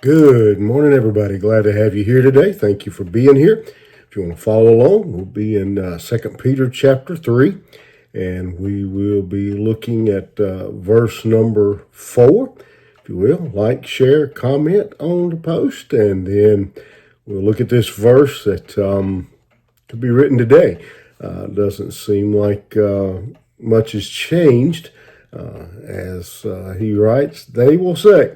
Good morning, everybody. Glad to have you here today. Thank you for being here. If you want to follow along, we'll be in 2 Peter chapter 3, and we will be looking at verse number 4. If you will, like, share, comment on the post, and then we'll look at this verse that could be written today. Doesn't seem like much has changed. As he writes, they will say,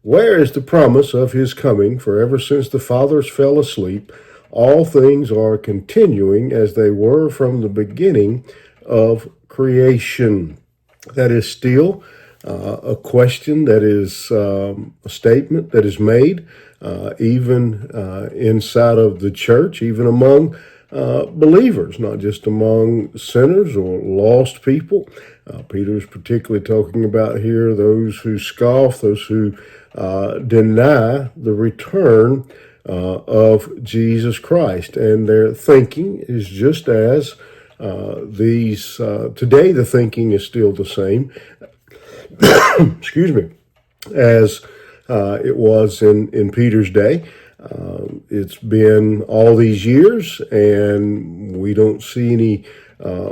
"Where is the promise of his coming? For ever since the fathers fell asleep, all things are continuing as they were from the beginning of creation." That is still a question that is a statement that is made even inside of the church, even among believers, not just among sinners or lost people. Peter's particularly talking about here those who scoff, those who deny the return of Jesus Christ. And their thinking is just as today the thinking is still the same, excuse me, as it was in Peter's day. It's been all these years, and we don't see any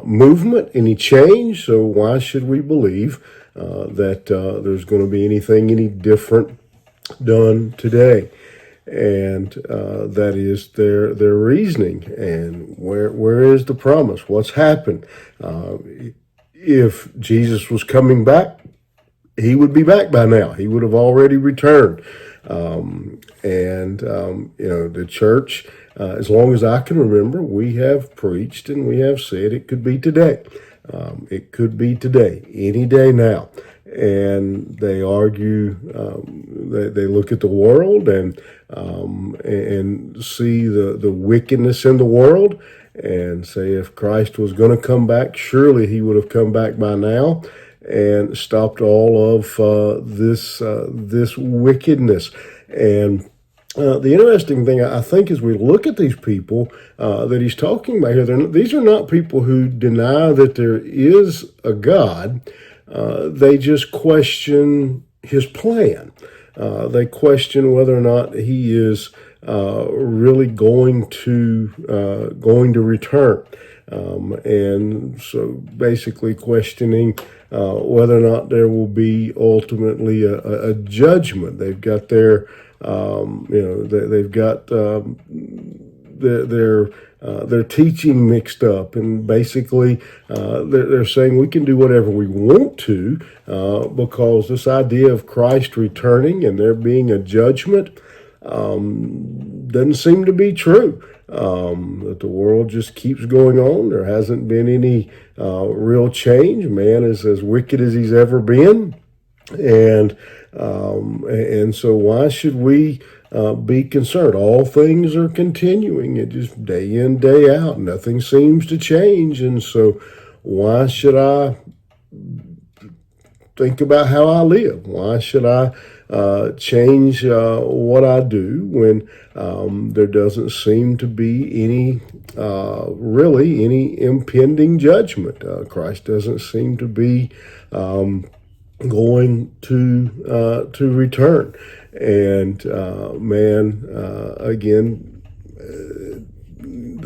movement, any change. So why should we believe that there's going to be anything any different done today? And that is their reasoning. And where is the promise? What's happened? If Jesus was coming back, he would be back by now. He would have already returned. The church, as long as I can remember, we have preached and we have said it could be today. It could be today, any day now. And they argue, they look at the world and see the wickedness in the world and say, if Christ was going to come back, surely he would have come back by now and stopped all of this wickedness. And the interesting thing, I think, as we look at these people that he's talking about here, these are not people who deny that there is a God. They just question his plan. They question whether or not he is really going to return. And so basically questioning whether or not there will be ultimately a judgment. They've got their they've got their teaching mixed up, and basically they're saying we can do whatever we want to because this idea of Christ returning and there being a judgment doesn't seem to be true. That the world just keeps going on. There hasn't been any real change. Man is as wicked as he's ever been, and so why should we be concerned? All things are continuing. It just day in, day out. Nothing seems to change, and so why should I think about how I live? Why should I change what I do when there doesn't seem to be any impending judgment? Christ doesn't seem to be going to return, and again,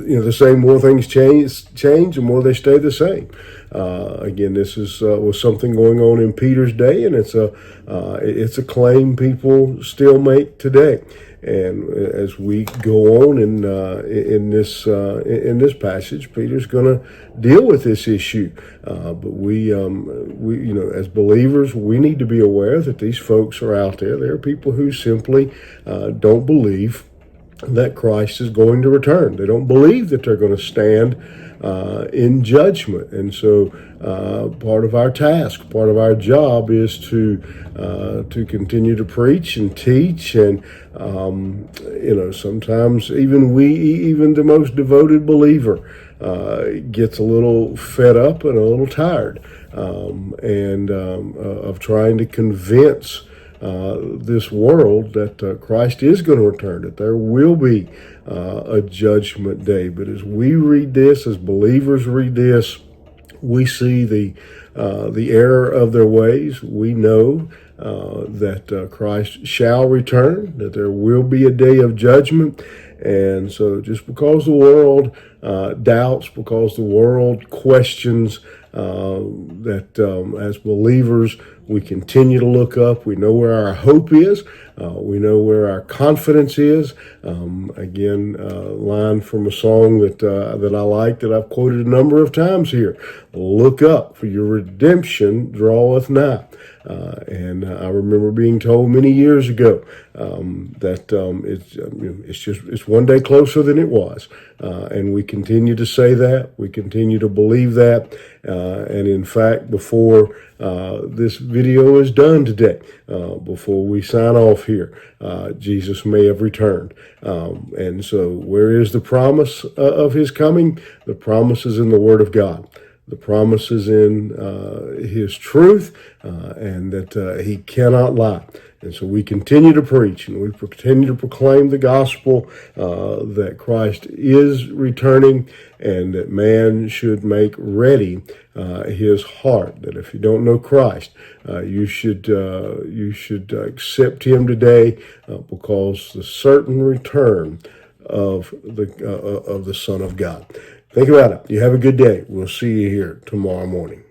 the same, more things change, the more they stay the same. Again, this was something going on in Peter's day, and it's a claim people still make today. And as we go on in this passage, Peter's going to deal with this issue. But we as believers, we need to be aware that these folks are out there. There are people who simply don't believe that Christ is going to return. They don't believe that they're going to stand in judgment. And so part of our task, part of our job is to continue to preach and teach. And sometimes even the most devoted believer gets a little fed up and a little tired of trying to convince this world that Christ is going to return, that there will be a judgment day. But as we read this, as believers read this, we see the the error of their ways. We know that Christ shall return, that there will be a day of judgment. And so just because the world doubts, because the world questions, that as believers, we continue to look up. We know where our hope is. We know where our confidence is. Again, line from a song that I like, that I've quoted a number of times here. Look up, for your redemption draweth nigh. And I remember being told many years ago that it's one day closer than it was, and we continue to say that. We continue to believe that, and in fact, before this video is done today, before we sign off here, Jesus may have returned. And so, where is the promise of His coming? The promise is in the Word of God. The promise is in His truth, and that He cannot lie. And so we continue to preach, and we continue to proclaim the gospel that Christ is returning, and that man should make ready his heart. That if you don't know Christ, you should accept Him today, because the certain return of the Son of God. Think about it. You have a good day. We'll see you here tomorrow morning.